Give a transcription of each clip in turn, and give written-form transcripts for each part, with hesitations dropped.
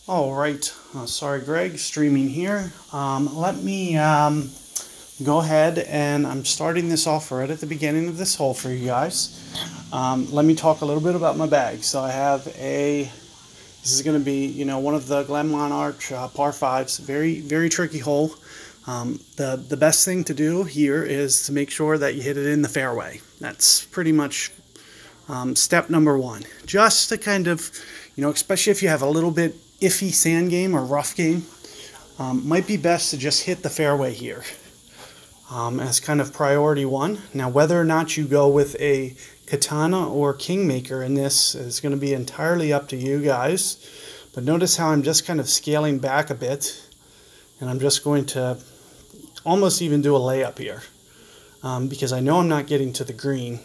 All right. Sorry, Greg, streaming here. Let me go ahead and I'm starting this off right at the beginning of this hole for you guys. Let me talk a little bit about my bag. So I have this is going to be, one of the Glenmonarch par fives. Very, very tricky hole. The best thing to do here is to make sure that you hit it in the fairway. That's pretty much step number one. Just to kind of, especially if you have a little bit iffy sand game or rough game, might be best to just hit the fairway here as kind of priority one. Now, whether or not you go with a katana or kingmaker in this is going to be entirely up to you guys. But notice how I'm just kind of scaling back a bit, and I'm just going to almost even do a layup here because I know I'm not getting to the green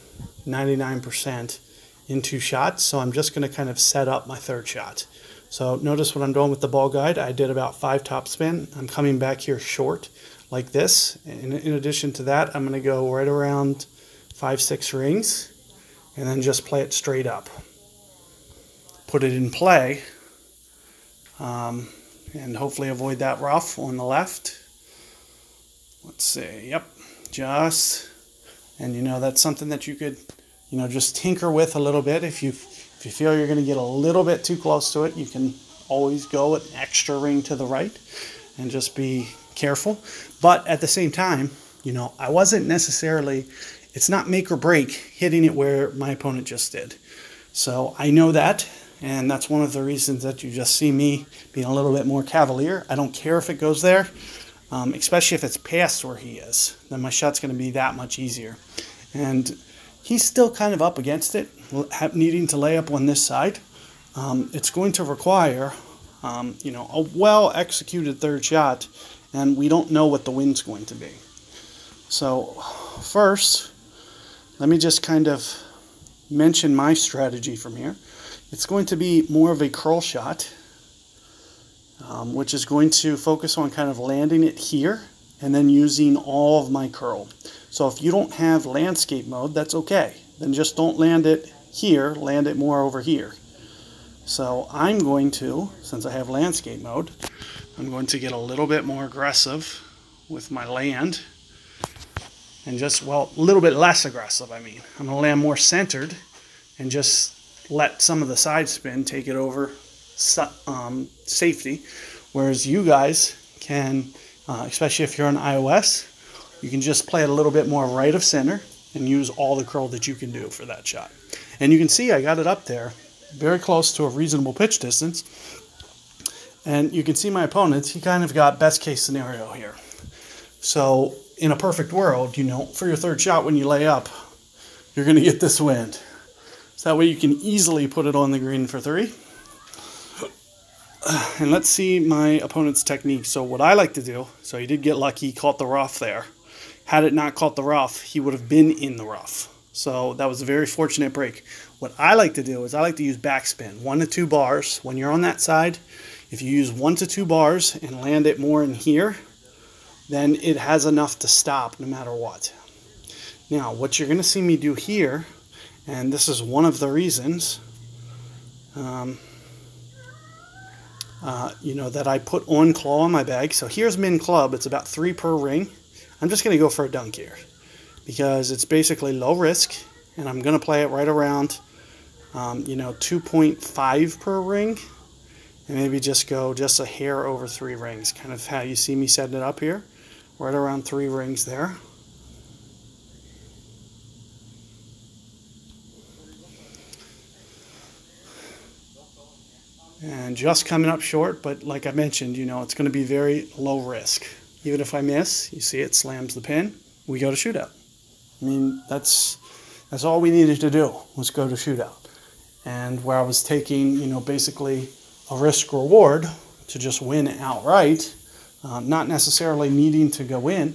99% in two shots, so I'm just going to kind of set up my third shot. So notice what I'm doing with the ball guide. I did about 5 topspin. I'm coming back here short like this. And in addition to that, I'm going to go right around 5-6 rings and then just play it straight up. Put it in play and hopefully avoid that rough on the left. Let's see. Yep. And that's something that you could, just tinker with a little bit. If you feel you're going to get a little bit too close to it, you can always go an extra ring to the right and just be careful. But at the same time, I wasn't necessarily, it's not make or break hitting it where my opponent just did. So I know that, and that's one of the reasons that you just see me being a little bit more cavalier. I don't care if it goes there, especially if it's past where he is. Then my shot's going to be that much easier. And he's still kind of up against it, needing to lay up on this side. It's going to require, a well-executed third shot, and we don't know what the wind's going to be. So first, let me just kind of mention my strategy from here. It's going to be more of a curl shot, which is going to focus on kind of landing it here and then using all of my curl. So if you don't have landscape mode, that's okay. Then just don't land it here, land it more over here. So I'm going to, since I have landscape mode, I'm going to get a little bit more aggressive with my land. And just, a little bit less aggressive, I'm going to land more centered and just let some of the side spin take it over safety. Whereas you guys can, especially if you're on iOS, you can just play it a little bit more right of center and use all the curl that you can do for that shot. And you can see I got it up there very close to a reasonable pitch distance. And you can see my opponent, he kind of got best case scenario here. So in a perfect world, for your third shot when you lay up, you're going to get this wind. So that way you can easily put it on the green for 3. And let's see my opponent's technique. So what I like to do, so he did get lucky, caught the rough there. Had it not caught the rough, he would have been in the rough. So that was a very fortunate break. What I like to do is I like to use backspin, 1 to 2 bars. When you're on that side, if you use 1 to 2 bars and land it more in here, then it has enough to stop no matter what. Now, what you're going to see me do here, and this is one of the reasons, that I put on claw on my bag. So here's min club. It's about 3 per ring. I'm just going to go for a dunk here because it's basically low risk, and I'm going to play it right around, 2.5 per ring, and maybe just go just a hair over 3 rings, kind of how you see me setting it up here, right around 3 rings there. And just coming up short, but like I mentioned, it's going to be very low risk. Even if I miss, you see it slams the pin, we go to shootout. That's all we needed to do was go to shootout. And where I was taking, basically a risk reward to just win outright, not necessarily needing to go in.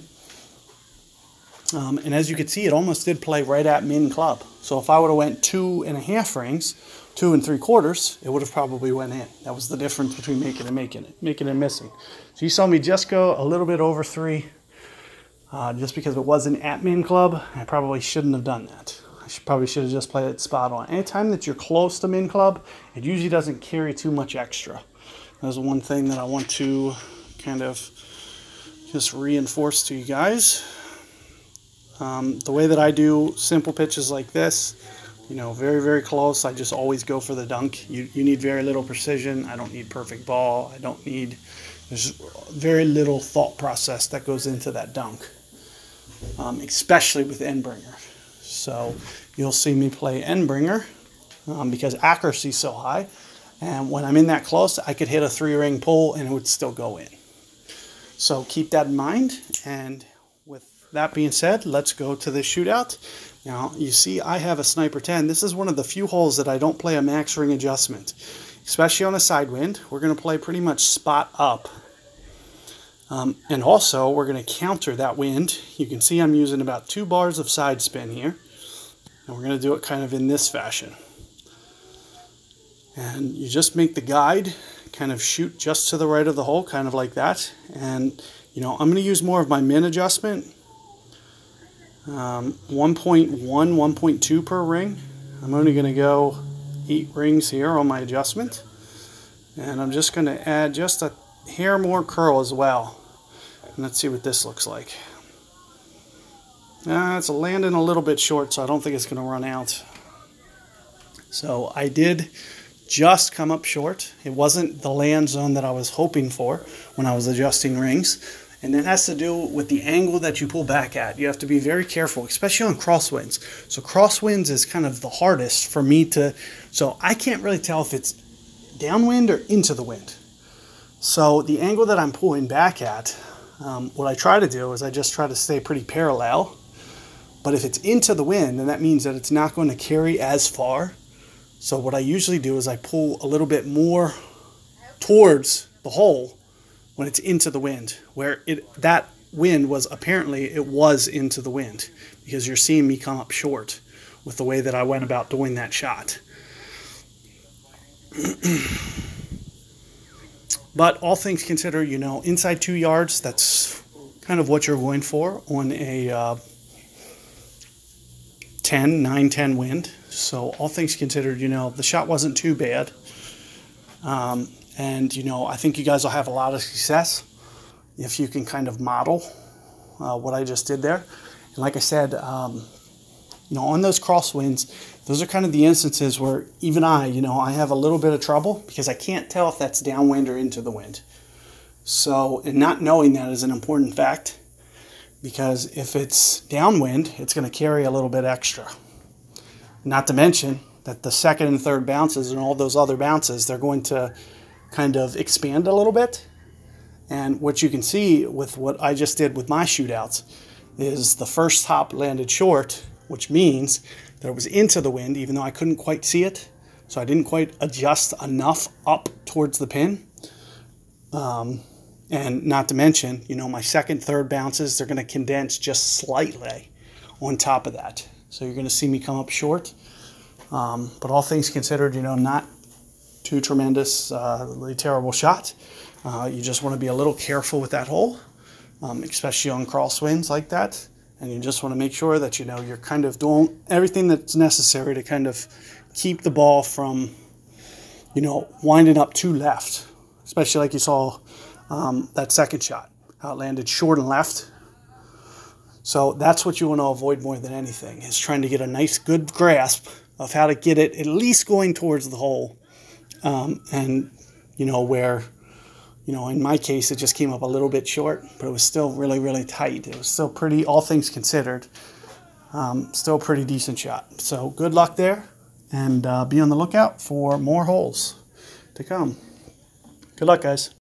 And as you can see, it almost did play right at min club. So if I would have went 2.5 rings, 2 3/4, it would have probably went in. That was the difference between making and missing. So you saw me just go a little bit over 3, just because it wasn't at min club. I probably shouldn't have done that. Probably should have just played it spot on. Anytime that you're close to min club, it usually doesn't carry too much extra. That's one thing that I want to kind of just reinforce to you guys. The way that I do simple pitches like this, very, very close, I just always go for the dunk. You need very little precision. I don't need perfect ball. There's very little thought process that goes into that dunk, especially with end bringer. So you'll see me play end bringer because accuracy is so high. And when I'm in that close, I could hit a 3-ring pull and it would still go in. So keep that in mind. And with that being said, let's go to the shootout. Now, you see I have a Sniper 10. This is one of the few holes that I don't play a max ring adjustment, especially on a side wind. We're going to play pretty much spot up. And also, we're going to counter that wind. You can see I'm using about 2 bars of side spin here. And we're going to do it kind of in this fashion. And you just make the guide kind of shoot just to the right of the hole, kind of like that. And, I'm going to use more of my min adjustment. 1.1, 1.2 per ring. I'm only going to go 8 rings here on my adjustment. And I'm just going to add just a hair more curl as well. And let's see what this looks like. It's landing a little bit short, so I don't think it's going to run out. So I did just come up short. It wasn't the land zone that I was hoping for when I was adjusting rings. And that has to do with the angle that you pull back at. You have to be very careful, especially on crosswinds. So crosswinds is kind of the hardest for me to... So I can't really tell if it's downwind or into the wind. So the angle that I'm pulling back at, what I try to do is I just try to stay pretty parallel. But if it's into the wind, then that means that it's not going to carry as far. So what I usually do is I pull a little bit more towards the hole when it's into the wind, where that wind was apparently it was into the wind, because you're seeing me come up short with the way that I went about doing that shot. But all things considered, inside 2 yards, that's kind of what you're going for on a 9-10 wind. So all things considered, the shot wasn't too bad. And, I think you guys will have a lot of success if you can kind of model what I just did there. And like I said, on those crosswinds, those are kind of the instances where even I have a little bit of trouble because I can't tell if that's downwind or into the wind. So, and not knowing that is an important fact, because if it's downwind, it's going to carry a little bit extra. Not to mention that the second and third bounces and all those other bounces, they're going to kind of expand a little bit. And what you can see with what I just did with my shootouts is the first top landed short, which means that it was into the wind, even though I couldn't quite see it. So I didn't quite adjust enough up towards the pin. And not to mention, my second, third bounces, they're going to condense just slightly on top of that. So you're going to see me come up short. But all things considered, not too tremendously terrible shot. You just want to be a little careful with that hole, especially on crosswinds like that. And you just want to make sure that, you're kind of doing everything that's necessary to kind of keep the ball from, winding up too left, especially like you saw that second shot, how it landed short and left. So that's what you want to avoid more than anything, is trying to get a nice, good grasp of how to get it at least going towards the hole. And, where, in my case, it just came up a little bit short, but it was still really, really tight. It was still pretty, all things considered, still a pretty decent shot. So good luck there, and be on the lookout for more holes to come. Good luck, guys.